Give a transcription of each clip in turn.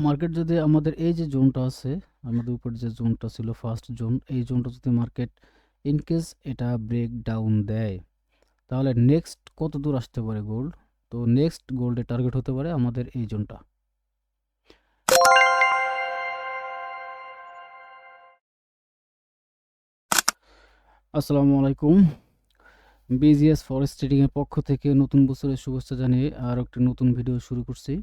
Market যদি আমাদের এই যে জোনটা আছে, আমাদের উপর যে জোনটা ছিল ফার্স্ট জোন, এই জোনটা যদি মার্কেট ইন কেস এটা ব্রেক ডাউন দেয়, তাহলে নেক্সট কত দূর আসতে পারে গোল্ড? তো নেক্সট গোল্ডের টার্গেট হতে পারে আমাদের এই জোনটা। আসসালামু আলাইকুম। বিজিএস ফরেস্ট ট্রেডিং এর পক্ষ থেকে নতুন বছরের শুভেচ্ছা জানিয়ে আর একটি নতুন ভিডিও শুরু করছি।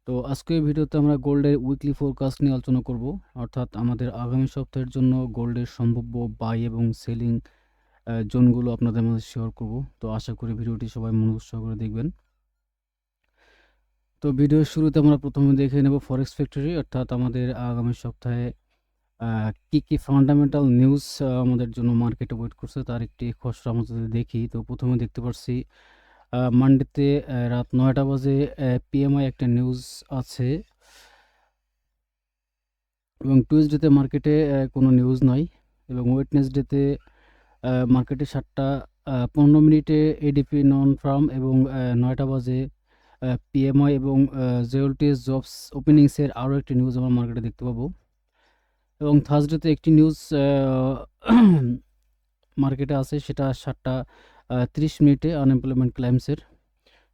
তো আজকে এই ভিডিওতে আমরা গোল্ডের উইকলি ফোরকাস্ট নিয়ে আলোচনা করব, অর্থাৎ আমাদের আগামী সপ্তাহের জন্য গোল্ডের সম্ভাব্য বাই এবং সেলিং জোনগুলো আপনাদের মাঝে শেয়ার করব। তো আশা করি ভিডিওটি সবাই মনোযোগ সহকারে দেখবেন। তো ভিডিওর শুরুতে আমরা প্রথমে দেখে নেব ফরেক্স ফ্যাক্টরি, অর্থাৎ আমাদের আগামী সপ্তাহে কি ফান্ডামেন্টাল নিউজ আমাদের জন্য মার্কেটে ওয়েট করছে তার একটি খসড়া আমরা যদি দেখি, তো প্রথমে দেখতে পাচ্ছি মানডেতে রাত 9টা বাজে পিএমআই একটা নিউজ আছে, এবং টুইসডেতে মার্কেটে কোনো নিউজ নাই, এবং ওয়েডনেসডেতে মার্কেটে 7টা 15 মিনিটে এডিপি নন ফার্ম এবং 9টা বাজে পিএমআই এবং জেওলটিএস জবস ওপেনিংসের আরও একটি নিউজ আমরা মার্কেটে দেখতে পাবো। এবং থার্সডেতে একটি নিউজ মার্কেটে আছে, সেটা 7টা 30 মিনিটে আনএমপ্লয়মেন্ট ক্লাইমসের।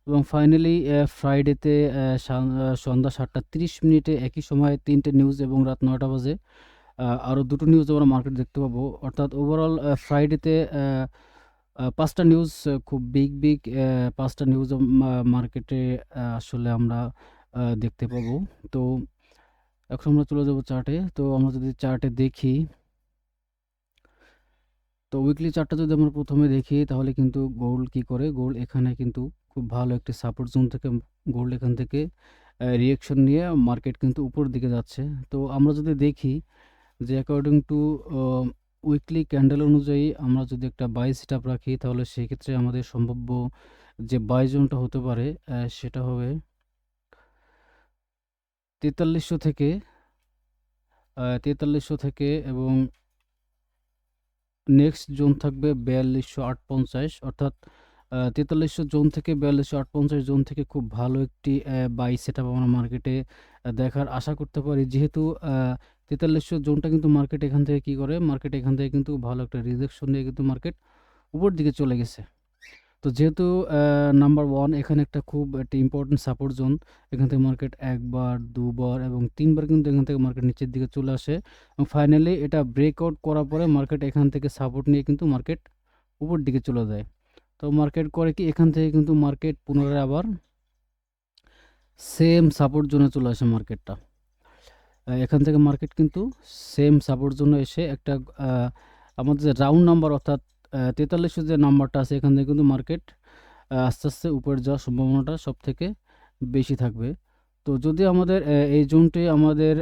এবং ফাইনালি ফ্রাইডেতে সন্ধ্যা 7টা 30 মিনিটে একই সময়ে 3টে নিউজ, এবং রাত 9টা বাজে আরও 2টো নিউজ আমরা মার্কেটে দেখতে পাবো। অর্থাৎ ওভারঅল ফ্রাইডেতে 5টা নিউজ, খুব বিগ 5টা নিউজ মার্কেটে আসলে আমরা দেখতে পাবো। তো এখন আমরা চলে যাব চার্টে। তো আমরা যদি চার্টে দেখি, তো উইকলি চার্টটা যদি আমরা প্রথমে দেখি, তাহলে কিন্তু গোল্ড কি করে, গোল্ড এখানে কিন্তু খুব ভালো একটি সাপোর্ট জোন থেকে গোল্ড এখান থেকে রিয়েকশন নিয়ে মার্কেট কিন্তু উপর দিকে যাচ্ছে। তো আমরা যদি দেখি যে অ্যাকর্ডিং টু উইকলি ক্যান্ডেল অনুযায়ী আমরা যদি একটা বাই সেটআপ রাখি, তাহলে সেক্ষেত্রে আমাদের সম্ভাব্য যে বাই জোনটা হতে পারে সেটা হবে 4300 থেকে এবং নেক্সট জোন থাকবে 4250, অর্থাৎ 4300 জোন থেকে 4250 জোন থেকে খুব ভালো একটি বাই সেটআপ আমরা মার্কেটে দেখার আশা করতে পারি। যেহেতু 4300 জোনটা কিন্তু মার্কেট এখান থেকে কি করে, মার্কেট এখান থেকে কিন্তু ভালো একটা রিজেকশন নিয়ে কিন্তু মার্কেট উপর দিকে চলে গেছে। তো যেহেতু নাম্বার 1 এখানে একটা খুব একটা ইম্পর্টেন্ট সাপোর্ট জোন, এখান থেকে মার্কেট একবার, দুবার এবং তিনবার কিন্তু এখান থেকে মার্কেট নিচের দিকে চলে আসে, এবং ফাইনালি এটা ব্রেকআউট করার পরে মার্কেট এখান থেকে সাপোর্ট নিয়ে কিন্তু মার্কেট উপর দিকে চলে যায়। তো মার্কেট করে কি, এখান থেকে কিন্তু মার্কেট পুনরায় আবার সেম সাপোর্ট জোনে চলে আসে মার্কেটটা। এখান থেকে মার্কেট কিন্তু সেম সাপোর্ট জোনে এসে একটা আমাদের যে রাউন্ড নাম্বার, অর্থাৎ 4300 যে নাম্বারটা আছে, এখান থেকে কিন্তু মার্কেট আস্তে আস্তে উপরে যাওয়ার সম্ভাবনাটা সব থেকে বেশি থাকবে। তো যদি আমাদের এই জোনটি আমাদের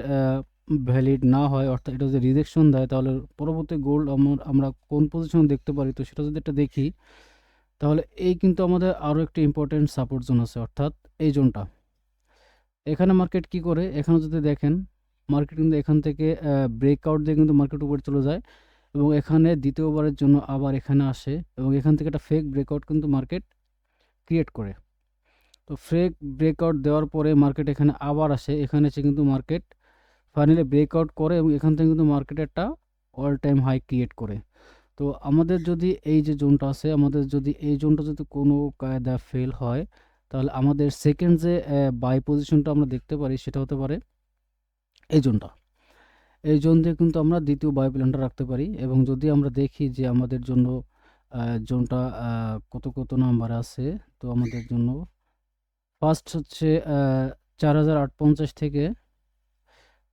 ভ্যালিড না হয়, অর্থাৎ এটা যদি রিজেকশন দেয়, তাহলে পরবর্তী গোল্ড আমরা কোন পজিশন দেখতে পারি, তো সেটা যদি একটা দেখি, তাহলে এই কিন্তু আমাদের আরও একটি ইম্পর্টেন্ট সাপোর্ট জোন আছে, অর্থাৎ এই জোনটা। এখানে মার্কেট কি করে, এখানে যদি দেখেন মার্কেট কিন্তু এখান থেকে ব্রেকআউট দিয়ে কিন্তু মার্কেট উপরে চলে যায়, এবং এখানে দ্বিতীয়বারের জন্য আবার এখানে আসে, এবং এখান থেকে একটা ফেক ব্রেকআউট কিন্তু মার্কেট ক্রিয়েট করে। তো ফেক ব্রেকআউট দেওয়ার পরে মার্কেট এখানে আবার আসে, এখানে এসে কিন্তু মার্কেট ফাইনালি ব্রেকআউট করে, এবং এখান থেকে কিন্তু মার্কেট একটা অল টাইম হাই ক্রিয়েট করে। তো আমাদের যদি এই যে জোনটা আছে, আমাদের যদি এই জোনটা যদি কোনো কায়দা ফেল হয়, তাহলে আমাদের সেকেন্ড যে বাই পজিশনটা আমরা দেখতে পারি, সেটা হতে পারে এই জোনটা। এই জোন দিয়ে কিন্তু আমরা দ্বিতীয় বাই প্ল্যানটা রাখতে পারি। এবং যদি আমরা দেখি যে আমাদের জন্য জোনটা কত নাম্বার আছে, তো আমাদের জন্য ফার্স্ট হচ্ছে 4850 থেকে,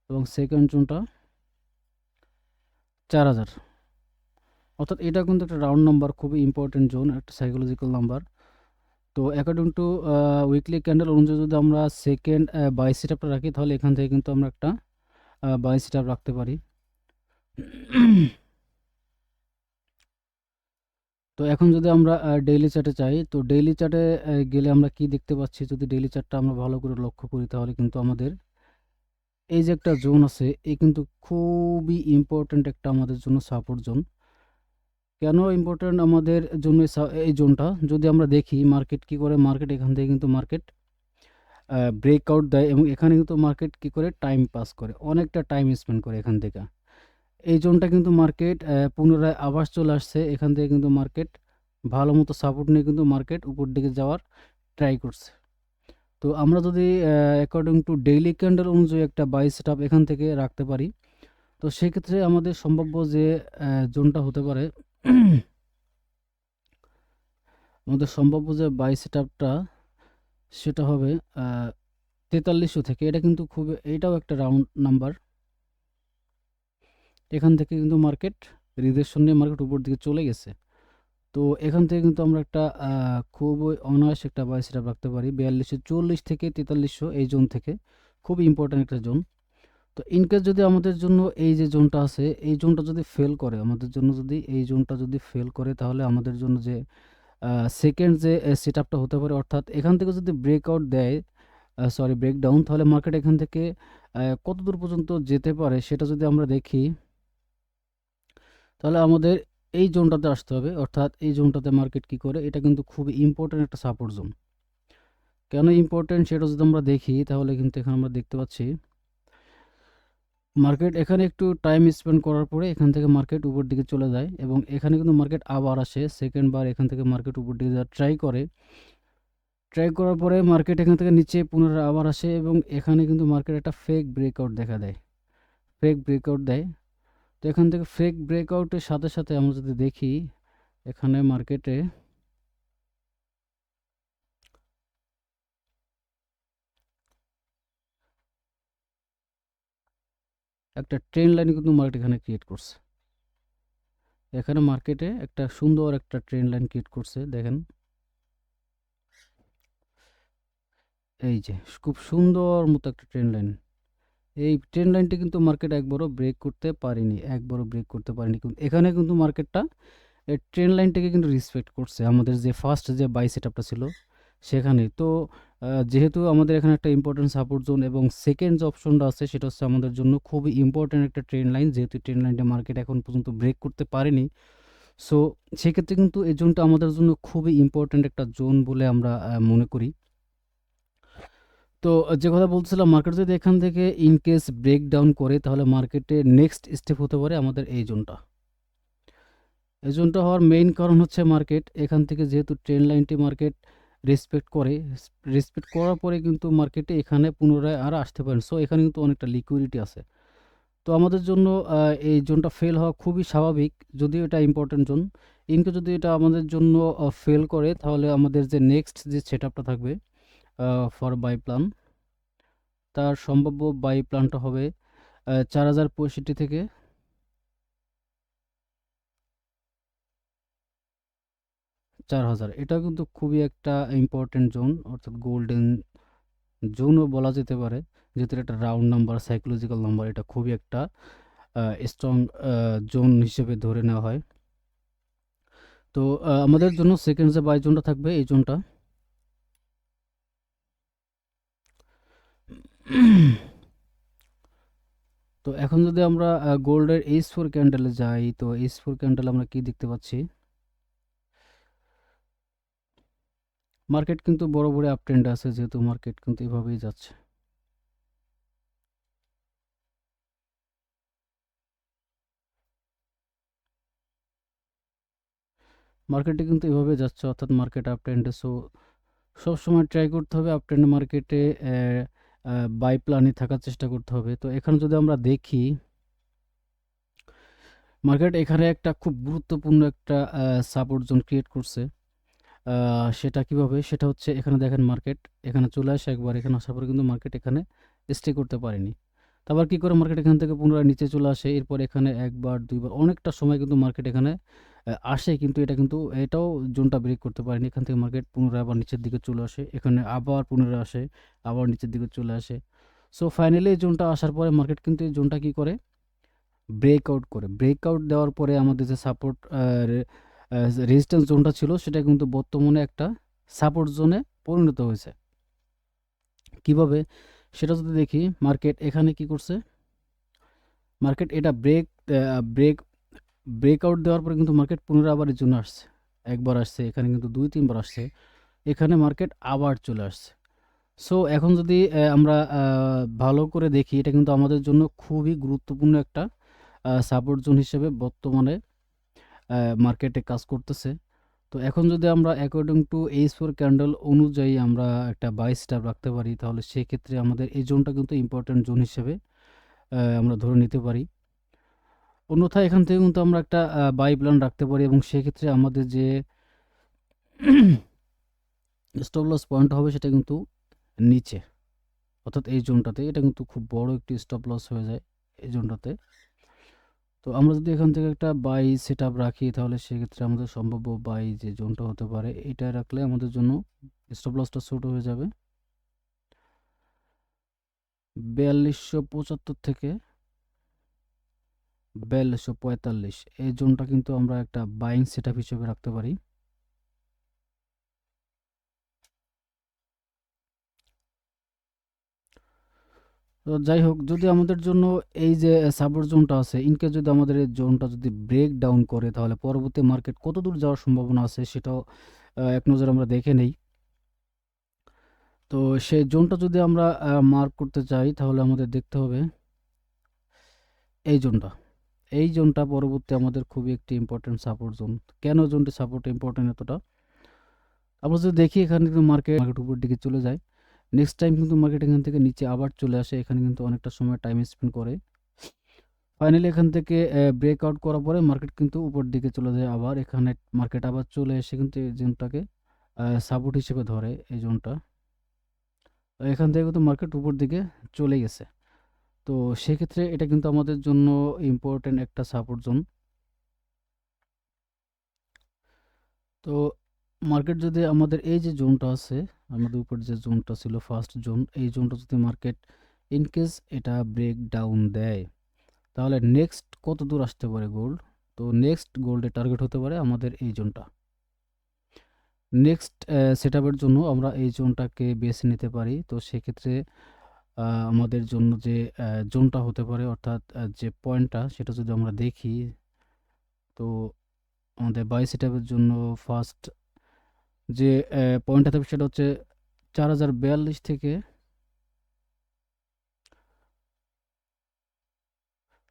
এবং সেকেন্ড জোনটা 4000, অর্থাৎ এটা কিন্তু একটা রাউন্ড নাম্বার, খুবই ইম্পর্টেন্ট জোন, একটা সাইকোলজিক্যাল নাম্বার। তো অ্যাকর্ডিং টু উইকলি ক্যান্ডেল অনুযায়ী যদি আমরা সেকেন্ড বাই সেটআপটা রাখি, তাহলে এখান থেকে কিন্তু আমরা একটা বাই সেটআপ রাখতে পারি। তো এখন যদি আমরা ডেইলি চার্টে চাই, তো ডেইলি চার্টে গেলে আমরা কি দেখতে পাচ্ছি, যদি ডেইলি চার্টটা আমরা ভালো করে লক্ষ্য করি, তাহলে কিন্তু আমাদের এই যে একটা জোন আছে, এই কিন্তু খুবই ইম্পর্টেন্ট একটা আমাদের জন্য সাপোর্ট জোন। কেন ইম্পর্টেন্ট আমাদের জন্য এই জোনটা? যদি আমরা দেখি মার্কেট কি করে, মার্কেট এখান থেকে কিন্তু মার্কেট ব্রেকআউট দেয় এবং এখানে কিন্তু মার্কেট কী করে টাইম পাস করে, অনেকটা টাইম স্পেন্ড করে এখান থেকে। এই জোনটা কিন্তু মার্কেট পুনরায় আবার চলে আসছে, এখান থেকে কিন্তু মার্কেট ভালো মতো সাপোর্ট নিয়ে কিন্তু মার্কেট উপর দিকে যাওয়ার ট্রাই করছে। তো আমরা যদি অ্যাকর্ডিং টু ডেইলি ক্যান্ডেল অনুযায়ী একটা বাই সেটআপ এখান থেকে রাখতে পারি, তো সেক্ষেত্রে আমাদের সম্ভাব্য যে জোনটা হতে পারে আমাদের সম্ভাব্য যে বাই সেটআপটা সেটা হবে 4300 থেকে। এটা কিন্তু খুব, এটাও একটা রাউন্ড নাম্বার। এখান থেকে কিন্তু মার্কেট রিজেকশন নিয়ে মার্কেট উপর দিকে চলে গেছে। তো এখান থেকে কিন্তু আমরা একটা খুবই অনায়াসে একটা বাই সেটআপ রাখতে পারি 4240 থেকে 4300 এই জোন থেকে। খুব ইম্পর্ট্যান্ট একটা জোন। তো ইনকেস যদি আমাদের জন্য এই যে জোনটা আছে, এই জোনটা যদি ফেল করে, আমাদের জন্য যদি এই জোনটা যদি ফেল করে, তাহলে আমাদের জন্য যে সেকেন্ড যে সেটআপটা হতে পারে, অর্থাৎ এখান থেকে যদি ব্রেকআউট দেয়, সরি ব্রেকডাউন, তাহলে মার্কেট এখান থেকে কতদূর পর্যন্ত যেতে পারে সেটা যদি আমরা দেখি, তাহলে আমাদের এই জোনটাতে আসতে হবে। অর্থাৎ এই জোনটাতে মার্কেট কি করে, এটা কিন্তু খুব ইম্পর্ট্যান্ট একটা সাপোর্ট জোন। কেন ইম্পর্ট্যান্ট সেটা যদি আমরা দেখি, তাহলে কিন্তু এখানে আমরা দেখতে পাচ্ছি মার্কেট এখানে একটু টাইম স্পেন্ড করার পরে এখান থেকে মার্কেট উপর দিকে চলে যায় এবং এখানে কিন্তু মার্কেট আবার আসে, সেকেন্ড বার এখান থেকে মার্কেট উপর দিকে যাওয়ার ট্রাই করে। ট্রাই করার পরে মার্কেট এখান থেকে নিচে পুনরায় আবার আসে এবং এখানে কিন্তু মার্কেট একটা ফেক ব্রেকআউট দেখা দেয়, ফেক ব্রেকআউট দেয়। তো এখান থেকে ফেক ব্রেকআউটের সাথে সাথে আমরা যদি দেখি, এখানে মার্কেটে একটা ট্রেন্ড লাইন কিন্তু মার্কেট এখানে ক্রিয়েট করছে। এখানে মার্কেটে একটা সুন্দর একটা ট্রেন্ড লাইন ক্রিয়েট করছে, দেখেন এই যে খুব সুন্দর মতো একটা ট্রেন্ড লাইন। এই ট্রেন্ড লাইনটি কিন্তু মার্কেট একবারও ব্রেক করতে পারেনি, একবারও ব্রেক করতে পারেনি। কিন্তু এখানে কিন্তু মার্কেটটা এই ট্রেন্ড লাইনটাকে কিন্তু রেসপেক্ট করছে, আমাদের যে ফার্স্ট যে বাই সেটআপটা ছিল সেখানে। তো যেহেতু আমাদের এখানে একটা ইম্পর্টেন্ট সাপোর্ট জোন এবং সেকেন্ড যে অপশনটা আছে সেটা হচ্ছে আমাদের জন্য খুবই ইম্পর্টেন্ট একটা ট্রেন্ড লাইন, যেহেতু ট্রেন্ড লাইনটা মার্কেট এখন পর্যন্ত ব্রেক করতে পারেনি। সো সেক্ষেত্রে কিন্তু এই জোনটা আমাদের জন্য খুবই ইম্পর্টেন্ট একটা জোন বলে আমরা মনে করি। তো যে কথা বলছিলাম, মার্কেট যদি এখান থেকে ইনকেস ব্রেকডাউন করে, তাহলে মার্কেটে নেক্সট স্টেপ হতে পারে আমাদের এই জোনটা। এই জোনটা হওয়ার মেইন কারণ হচ্ছে মার্কেট এখান থেকে যেহেতু ট্রেন্ড লাইনটি মার্কেট রেসপেক্ট করে, রেসপেক্ট করার পরে কিন্তু মার্কেটে এখানে পুনরায় আর আসতে পারেন। সো এখানে কিন্তু অনেকটা লিকুইডিটি আছে। তো আমাদের জন্য এই জোনটা ফেল হওয়া খুবই স্বাভাবিক, যদিও এটা ইম্পর্টেন্ট জোন। ইনকেস যদি এটা আমাদের জন্য ফেল করে, তাহলে আমাদের যে নেক্সট যে সেটআপটা থাকবে ফর বাই প্ল্যান, তার সম্ভাব্য বাই প্ল্যানটা হবে 4065 থেকে 4000। এটাও কিন্তু খুবই একটা ইম্পর্টেন্ট জোন, অর্থাৎ গোল্ডেন জোনও বলা যেতে পারে, যেহেতু এটা একটা রাউন্ড নাম্বার, সাইকোলজিক্যাল নাম্বার। এটা খুবই একটা স্ট্রং জোন হিসেবে ধরে নেওয়া হয়। তো আমাদের জন্য সেকেন্ড যে বাই জোনটা থাকবে এই জোনটা তো এখন যদি আমরা গোল্ডের H4 ক্যান্ডেলে যাই, তো H4 ক্যান্ডেল আমরা কি দেখতে পাচ্ছি, মার্কেট কিন্তু বড় বড় আপ ট্রেন্ড আছে, যেহেতু মার্কেট কিন্তু এভাবেই যাচ্ছে। মার্কেটে কিন্তু এভাবে যাচ্ছে, অর্থাৎ মার্কেট আপ ট্রেন্ডে। সো সবসময় ট্রাই করতে হবে আপ ট্রেন্ড মার্কেটে বাই প্ল্যানে থাকার চেষ্টা করতে হবে। তো এখানে যদি আমরা দেখি, মার্কেট এখানে একটা খুব গুরুত্বপূর্ণ একটা সাপোর্ট জোন ক্রিয়েট করছে। সেটা কিভাবে, সেটা হচ্ছে এখানে দেখেন মার্কেট এখানে চলে আসে একবার, এখানে আসার পরে কিন্তু মার্কেট এখানে স্টে করতে পারেনি। তারপর কি করে মার্কেট এখান থেকে পুনরায় নিচে চলে আসে, এরপর এখানে একবার দুইবার অনেকটা সময় কিন্তু মার্কেট এখানে আসে, কিন্তু এটাও জোনটা ব্রেক করতে পারেনি। এখান থেকে মার্কেট পুনরায় আবার নিচের দিকে চলে আসে, এখানে আবার পুনরায় আসে, আবার নিচের দিকে চলে আসে। সো ফাইনালি এই জোনটা আসার পরে মার্কেট কিন্তু এই জোনটা কি করে, ব্রেকআউট করে। ব্রেকআউট দেওয়ার পরে আমাদের যে সাপোর্ট রেজিস্ট্যান্স জোনটা ছিল সেটা কিন্তু বর্তমানে একটা সাপোর্ট জোনে পরিণত হয়েছে। কিভাবে সেটা যদি দেখি, মার্কেট এখানে কি করছে, মার্কেট এটা ব্রেকআউট দেওয়ার পরে কিন্তু মার্কেট পুনরায় আবার এর জন্য আসছে, একবার আসছে, এখানে কিন্তু দুই তিনবার আসছে, এখানে মার্কেট আবার চলে আসছে। সো এখন যদি আমরা ভালো করে দেখি, এটা কিন্তু আমাদের জন্য খুবই গুরুত্বপূর্ণ একটা সাপোর্ট জোন হিসেবে বর্তমানে মার্কেটে কাজ করতেছে। তো এখন যদি আমরা অ্যাকর্ডিং টু H4 ক্যান্ডেল অনুযায়ী আমরা একটা বাই স্টপ রাখতে পারি, তাহলে সেক্ষেত্রে আমাদের এই জোনটা কিন্তু ইম্পর্টেন্ট জোন হিসেবে আমরা ধরে নিতে পারি। অন্যথায় এখান থেকে কিন্তু আমরা একটা বাই প্ল্যান রাখতে পারি, এবং সেক্ষেত্রে আমাদের যে স্টপ লস পয়েন্ট হবে সেটা কিন্তু নিচে, অর্থাৎ এই জোনটাতে। এটা কিন্তু খুব বড় একটি স্টপ লস হয়ে যায় এই জোনটাতে। তো আমরা যদি এখান থেকে একটা বাই সেট আপ রাখি, তাহলে সেক্ষেত্রে আমাদের সম্ভাব্য বাই যে জোনটা হতে পারে, এটা রাখলে আমাদের জন্য স্টপ লসটা ছোট হয়ে যাবে 4275 থেকে 4245। এই জোনটা কিন্তু আমরা একটা বাইং সেট আপ হিসেবে রাখতে পারি। তো যাই হোক, যদি আমাদের জন্য এই যে সাপোর্ট জোনটা আছে, ইনকেস যদি আমাদের এই জোনটা যদি ব্রেক ডাউন করে, তাহলে পরবর্তী মার্কেট কত দূর যাওয়ার সম্ভাবনা আছে সেটাও এক নজর আমরা দেখে নেই। তো সেই জোনটা যদি আমরা মার্ক করতে চাই, তাহলে আমাদের দেখতে হবে এই জোনটা। এই জোনটা পরবর্তী আমাদের খুবই একটি ইম্পর্টেন্ট সাপোর্ট জোন। কেন জোনটি সাপোর্ট ইম্পর্টেন্ট এতটা? আমরা যদি দেখি, এখানে কিন্তু মার্কেট উপর দিকে চলে যায়, নেক্সট টাইম কিন্তু মার্কেট এখান থেকে নিচে আবার চলে আসে, এখানে কিন্তু অনেকটা সময় টাইম স্পেন্ড করে। ফাইনালি এখান থেকে ব্রেকআউট করার পরে মার্কেট কিন্তু উপর দিকে চলে যায়, আবার এখানে মার্কেট আবার চলে এসে কিন্তু এই জোনটাকে সাপোর্ট হিসেবে ধরে, এই জোনটা। এখান থেকে কিন্তু মার্কেট উপর দিকে চলে গেছে। তো সেক্ষেত্রে এটা কিন্তু আমাদের জন্য ইম্পর্টেন্ট একটা সাপোর্ট জোন। তো মার্কেট যদি আমাদের এই যে জোনটা আছে, আমাদের উপর যে জোনটা ছিল ফার্স্ট জোন, এই জোনটা যদি মার্কেট ইনকেস এটা ব্রেক ডাউন দেয়, তাহলে নেক্সট কত দূর আসতে পারে গোল্ড? তো নেক্সট গোল্ডের টার্গেট হতে পারে আমাদের এই জোনটা। নেক্সট সেট আপের জন্য আমরা এই জোনটাকে বেছে নিতে পারি। তো সেক্ষেত্রে আমাদের জন্য যে জোনটা হতে পারে, অর্থাৎ যে পয়েন্টটা, সেটা যদি আমরা দেখি, তো আমাদের বাই সেট আপের জন্য ফার্স্ট যে পয়েন্টটা থাকবে সেটা হচ্ছে 4042 থেকে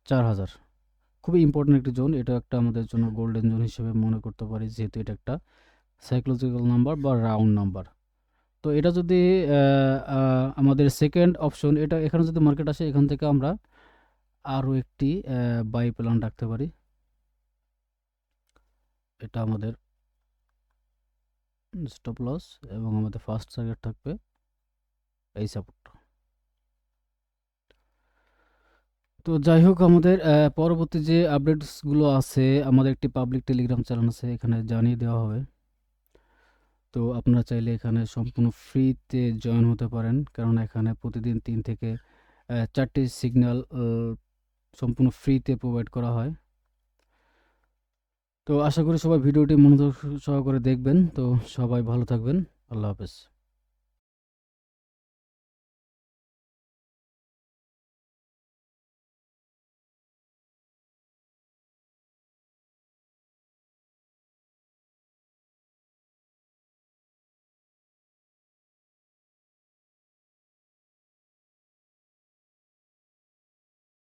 4000। খুবই ইম্পর্টেন্ট একটি জোন। এটা একটা আমাদের জন্য গোল্ডেন জোন হিসেবে মনে করতে পারি, যেহেতু এটা একটা সাইকোলজিক্যাল নাম্বার বা রাউন্ড নাম্বার। তো এটা যদি আমাদের সেকেন্ড অপশন, এটা এখানে যদি মার্কেট আসে, এখান থেকে আমরা আরও একটি বাই প্ল্যান রাখতে পারি। এটা আমাদের স্টপ লস, এবং আমাদের ফার্স্ট টার্গেট থাকবে এই সাপোর্টটা। তো যাই হোক, আমাদের পরবর্তী যে আপডেটসগুলো আছে, আমাদের একটি পাবলিক টেলিগ্রাম চ্যানেল আছে, এখানে জানিয়ে দেওয়া হবে। তো আপনারা চাইলে এখানে সম্পূর্ণ ফ্রিতে জয়েন হতে পারেন, কারণ এখানে প্রতিদিন 3 থেকে 4টি সিগন্যাল সম্পূর্ণ ফ্রিতে প্রোভাইড করা হয়। তো আশা করি সবাই ভিডিওটি মনোযোগ সহকারে দেখবেন। তো সবাই ভালো থাকবেন। আল্লাহ হাফেজ।